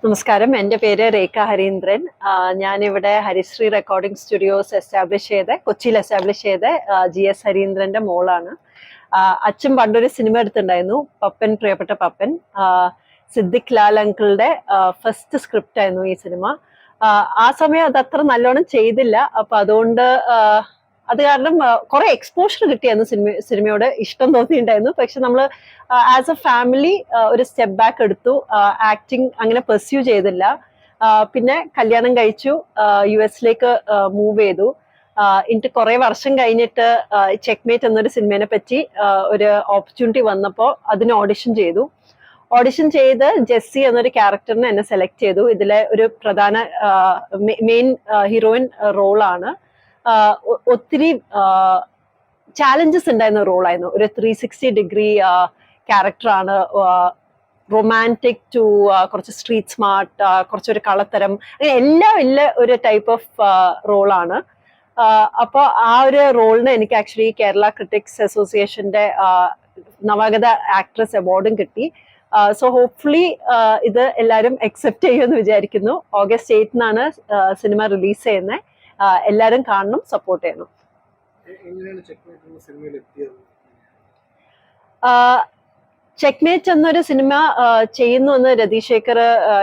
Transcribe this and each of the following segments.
നമസ്കാരം, എൻ്റെ പേര് രേഖ ഹരീന്ദ്രൻ. ഞാനിവിടെ ഹരിശ്രീ റെക്കോർഡിംഗ് സ്റ്റുഡിയോസ് കൊച്ചിയിൽ എസ്റ്റാബ്ലിഷ് ചെയ്ത GS ഹരീന്ദ്രന്റെ മോളാണ്. അച്ഛൻ പണ്ടൊരു സിനിമ എടുത്തിട്ടുണ്ടായിരുന്നു, പപ്പൻ, പ്രിയപ്പെട്ട പപ്പൻ. സിദ്ദിഖ് ലാൽ അങ്കിളുടെ ഫസ്റ്റ് സ്ക്രിപ്റ്റ് ആയിരുന്നു ഈ സിനിമ. ആ സമയം അത് അത്ര നല്ലോണം ചെയ്തില്ല. അപ്പൊ അതുകൊണ്ട് അത് കാരണം കുറെ എക്സ്പോഷർ കിട്ടിയായിരുന്നു സിനിമയോട് ഇഷ്ടം തോന്നിയിട്ടുണ്ടായിരുന്നു. പക്ഷെ നമ്മൾ ആസ് എ ഫാമിലി ഒരു സ്റ്റെപ്പ് ബാക്ക് എടുത്തു. ആക്ടിങ് അങ്ങനെ പെർസ്യൂ ചെയ്തില്ല. പിന്നെ കല്യാണം കഴിച്ചു, US മൂവ് ചെയ്തു. എന്നിട്ട് കുറെ വർഷം കഴിഞ്ഞിട്ട് ചെക്ക്മേറ്റ് എന്നൊരു സിനിമയെ പറ്റി ഒരു ഓപ്പർച്യൂണിറ്റി വന്നപ്പോൾ അതിന് ഓഡിഷൻ ചെയ്ത് ജെസ്സി എന്നൊരു ക്യാരക്ടറിനെ എന്നെ സെലക്ട് ചെയ്തു. ഇതിലെ ഒരു പ്രധാന മെയിൻ ഹീറോയിൻ റോളാണ്. ഒത്തിരി ചാലഞ്ചസ് ഉണ്ടായിരുന്ന റോളായിരുന്നു. ഒരു 360 ക്യാരക്ടറാണ്. റൊമാൻറ്റിക് ടു കുറച്ച് സ്ട്രീറ്റ് സ്മാർട്ട്, കുറച്ചൊരു കളത്തരം, അങ്ങനെ എല്ലാം ഒരു ടൈപ്പ് ഓഫ് റോളാണ്. അപ്പോൾ ആ ഒരു റോളിന് എനിക്ക് ആക്ച്വലി കേരള ക്രിട്ടിക്സ് അസോസിയേഷന്റെ നവാഗത ആക്ട്രസ് അവാർഡും കിട്ടി. സോ ഹോപ്പ്ഫുള്ളി ഇത് എല്ലാവരും അക്സെപ്റ്റ് ചെയ്യുമെന്ന് വിചാരിക്കുന്നു. August 8 സിനിമ റിലീസ് ചെയ്യുന്നത്. എല്ലാവരും കാണണം, സപ്പോർട്ട് ചെയ്യണം. ചെക്ക്മേറ്റ് എന്നൊരു സിനിമ ചെയ്യുന്നു എന്ന് രതീഷ് ശേഖർ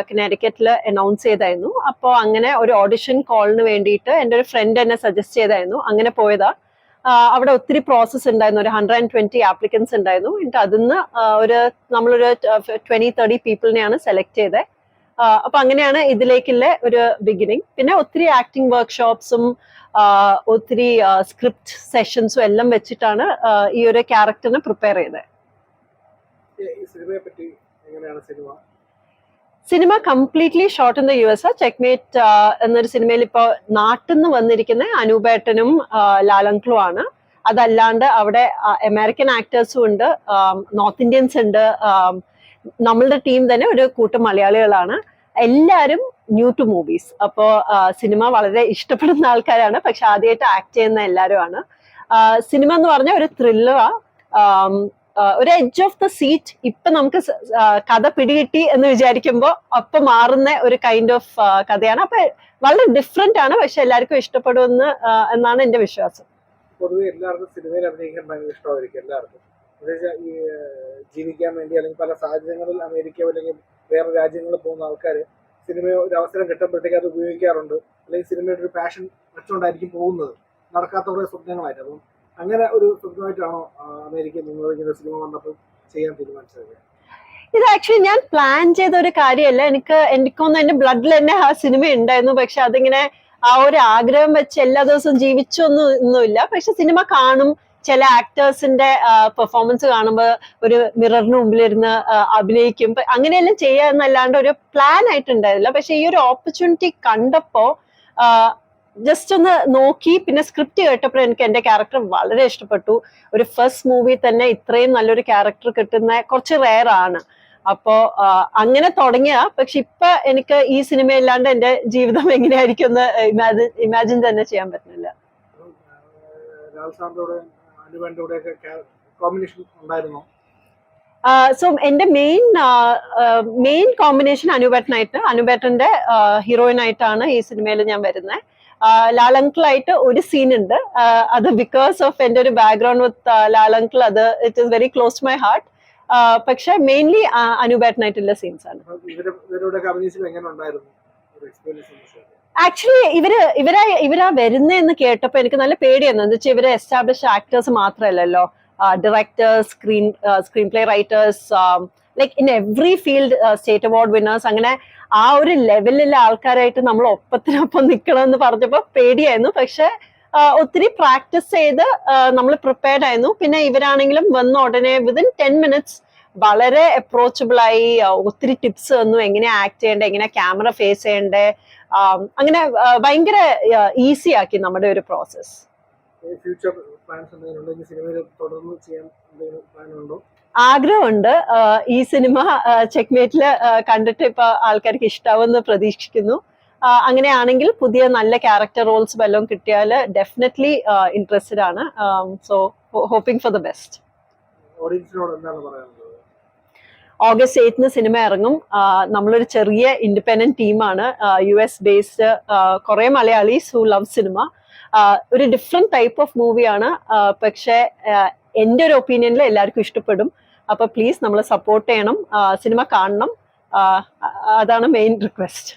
കനേഡിക്കറ്റിൽ അനൗൺസ് ചെയ്തായിരുന്നു. അപ്പോൾ അങ്ങനെ ഒരു ഓഡിഷൻ കോളിന് വേണ്ടിയിട്ട് എൻ്റെ ഒരു ഫ്രണ്ട് എന്നെ സജസ്റ്റ് ചെയ്തായിരുന്നു. അങ്ങനെ പോയതാ. അവിടെ ഒത്തിരി പ്രോസസ്സ് ഉണ്ടായിരുന്നു. ഒരു 120 ആപ്ലിക്കൻസ് ഉണ്ടായിരുന്നു. എന്നിട്ട് അതിന്ന് നമ്മളൊരു 20-30 പീപ്പിളിനെയാണ് സെലക്ട് ചെയ്തത്. അപ്പൊ അങ്ങനെയാണ് ഇതിലേക്കുള്ള ഒരു ബിഗിനിങ്. പിന്നെ ഒത്തിരി ആക്ടിങ് വർക്ക്ഷോപ്സും ഒത്തിരി സ്ക്രിപ്റ്റ് സെഷൻസും എല്ലാം വെച്ചിട്ടാണ് ഈ ഒരു ക്യാരക്ടറിനെ പ്രിപ്പയർ ചെയ്തത്. Cinema completely shot in the US. Checkmate എന്നൊരു സിനിമയിൽ ഇപ്പൊ നാട്ടിൽ നിന്ന് വന്നിരിക്കുന്ന അനൂപേട്ടനും ലാലങ്ക്ലും ആണ്. അതല്ലാണ്ട് അവിടെ അമേരിക്കൻ ആക്ടേഴ്സും ഉണ്ട്, നോർത്ത് ഇന്ത്യൻസ് ഉണ്ട്. നമ്മളുടെ ടീം തന്നെ ഒരു കൂട്ടം മലയാളികളാണ്. എല്ലാവരും ന്യൂ ടു മൂവീസ്. അപ്പോൾ സിനിമ വളരെ ഇഷ്ടപ്പെടുന്ന ആൾക്കാരാണ്, പക്ഷെ ആദ്യമായിട്ട് ആക്ട് ചെയ്യുന്ന എല്ലാവരും ആണ്. സിനിമ എന്ന് പറഞ്ഞ ഒരു ത്രില്ലറാ, ഒരു എഡ്ജ് ഓഫ് ദ സീറ്റ്. ഇപ്പൊ നമുക്ക് കഥ പിടികിട്ടി എന്ന് വിചാരിക്കുമ്പോൾ അപ്പൊ മാറുന്ന ഒരു കൈൻഡ് ഓഫ് കഥയാണ്. അപ്പൊ വളരെ ഡിഫറെന്റ് ആണ്, പക്ഷെ എല്ലാവർക്കും ഇഷ്ടപ്പെടുമെന്ന് എന്നാണ് എന്റെ വിശ്വാസം. പൊതുവെ എല്ലാവർക്കും സിനിമയിൽ അഭിനയിക്കാൻ ഭയങ്കര ഇഷ്ടമായിരിക്കും. എല്ലാവർക്കും ഈ ജീവിക്കാൻ വേണ്ടി അല്ലെങ്കിൽ പല സാഹചര്യങ്ങളിൽ അമേരിക്കയോ അല്ലെങ്കിൽ വേറെ രാജ്യങ്ങളിൽ പോകുന്ന ആൾക്കാർ സിനിമയോ ഒരു അവസരം കിട്ടുമ്പോഴത്തേക്ക് അത് ഉപയോഗിക്കാറുണ്ട്. അല്ലെങ്കിൽ സിനിമയുടെ ഒരു പാഷൻ വെച്ചുകൊണ്ടായിരിക്കും പോകുന്നത്. നടക്കാത്ത കുറെ സ്വപ്നങ്ങളായിട്ട്. അപ്പം അങ്ങനെ ഒരു സ്വപ്നമായിട്ടാണോ അമേരിക്കയിൽ നിങ്ങൾ ഇങ്ങനെ സിനിമ വന്നപ്പോൾ ചെയ്യാൻ തീരുമാനിച്ചത്? ഇത് ആക്ച്വലി ഞാൻ പ്ലാൻ ചെയ്ത ഒരു കാര്യമല്ല. എനിക്കൊന്നും എന്റെ ബ്ലഡിൽ തന്നെ ആ സിനിമ ഉണ്ടായിരുന്നു. പക്ഷെ അതിങ്ങനെ ആ ഒരു ആഗ്രഹം വെച്ച് എല്ലാ ദിവസവും ജീവിച്ചൊന്നുമില്ല. പക്ഷെ സിനിമ കാണും, ചില ആക്ടേഴ്സിന്റെ പെർഫോമൻസ് കാണുമ്പോൾ ഒരു മിററിന് മുമ്പിലിരുന്ന് അഭിനയിക്കും. അങ്ങനെയെല്ലാം ചെയ്യാന്നല്ലാണ്ട് ഒരു പ്ലാൻ ആയിട്ടുണ്ടായിരുന്നില്ല. പക്ഷെ ഈ ഒരു ഓപ്പർച്യൂണിറ്റി കണ്ടപ്പോ ജസ്റ്റ് ഒന്ന് നോക്കി, പിന്നെ സ്ക്രിപ്റ്റ് കേട്ടപ്പോൾ എനിക്ക് എന്റെ ക്യാരക്ടർ വളരെ ഇഷ്ടപ്പെട്ടു. ഒരു ഫസ്റ്റ് മൂവി തന്നെ ഇത്രയും നല്ലൊരു ക്യാരക്ടർ കിട്ടുന്ന കുറച്ച് റെയർ ആണ്. അപ്പോ അങ്ങനെ തുടങ്ങിയ, പക്ഷെ ഇപ്പൊ എനിക്ക് ഈ സിനിമ ഇല്ലാണ്ട് എന്റെ ജീവിതം എങ്ങനെയായിരിക്കും എന്ന് ഇമാജിൻ തന്നെ ചെയ്യാൻ പറ്റുന്നില്ല. സോ എന്റെ മെയിൻ കോമ്പിനേഷൻ അനുപേട്ടന്റെ ഹീറോയിൻ ആയിട്ടാണ് ഈ സിനിമയിൽ ഞാൻ വരുന്നത്. ലാലങ്കിളായിട്ട് ഒരു സീൻ ഉണ്ട്. അത് ബിക്കോസ് ഓഫ് എന്റെ ഒരു ബാക്ക്ഗ്രൗണ്ട് വിത്ത് ലാലങ്കിൾ, അത് it is very close to my heart. പക്ഷെ മെയിൻലി അനുപേട്ടനായിട്ടുള്ള സീൻസ് ആണ്. ആക്ച്വലി ഇവരാ വരുന്നതെന്ന് കേട്ടപ്പോ എനിക്ക് നല്ല പേടിയായിരുന്നു. എന്താ വെച്ചാൽ ഇവര് എസ്റ്റാബ്ലിഷ് ആക്ടേഴ്സ് മാത്രമല്ലല്ലോ, directors, screen play writers, like in every field state award winners. അങ്ങനെ ആ ഒരു ലെവലിലുള്ള ആൾക്കാരായിട്ട് നമ്മൾ ഒപ്പത്തിനൊപ്പം നിൽക്കണം എന്ന് പറഞ്ഞപ്പോ പേടിയായിരുന്നു. പക്ഷെ ഒത്തിരി പ്രാക്ടീസ് ചെയ്ത് നമ്മൾ പ്രിപ്പയർഡ് ആയിരുന്നു. പിന്നെ ഇവരാണെങ്കിലും വന്ന ഉടനെ വിതിൻ 10 minutes വളരെ അപ്രോച്ചബിൾ ആയി. ഒത്തിരി ടിപ്സ് തന്നു, എങ്ങനെ ആക്ട് ചെയ്യണ്ടേ, എങ്ങനെ ക്യാമറ ഫേസ് ചെയ്യണ്ടേ. അങ്ങനെ ഭയങ്കര ഈസി ആക്കി നമ്മുടെ ഒരു പ്രോസസ്. ആഗ്രഹമുണ്ട്. ഈ സിനിമ ചെക്ക്മേറ്റില് കണ്ടിട്ട് ഇപ്പൊ ആൾക്കാർക്ക് ഇഷ്ടാവുമെന്ന് പ്രതീക്ഷിക്കുന്നു. അങ്ങനെയാണെങ്കിൽ പുതിയ നല്ല ക്യാരക്ടർ റോൾസ് വല്ലതും കിട്ടിയാൽ ഡെഫിനറ്റ്ലി ഇൻട്രസ്റ്റഡ് ആണ്. So hoping for the best. August 8 cinema ഇറങ്ങും. നമ്മളൊരു ചെറിയ ഇൻഡിപെൻഡന്റ് ടീമാണ്, US ബേസ്ഡ്, കുറെ മലയാളീസ് ഹു ലവ് സിനിമ. ഒരു ഡിഫറെന്റ് ടൈപ്പ് ഓഫ് മൂവിയാണ്, പക്ഷെ എൻ്റെ ഒരു ഒപ്പീനിയനിൽ എല്ലാവർക്കും ഇഷ്ടപ്പെടും. അപ്പൊ പ്ലീസ് നമ്മളെ സപ്പോർട്ട് ചെയ്യണം, സിനിമ കാണണം, അതാണ് മെയിൻ റിക്വസ്റ്റ്.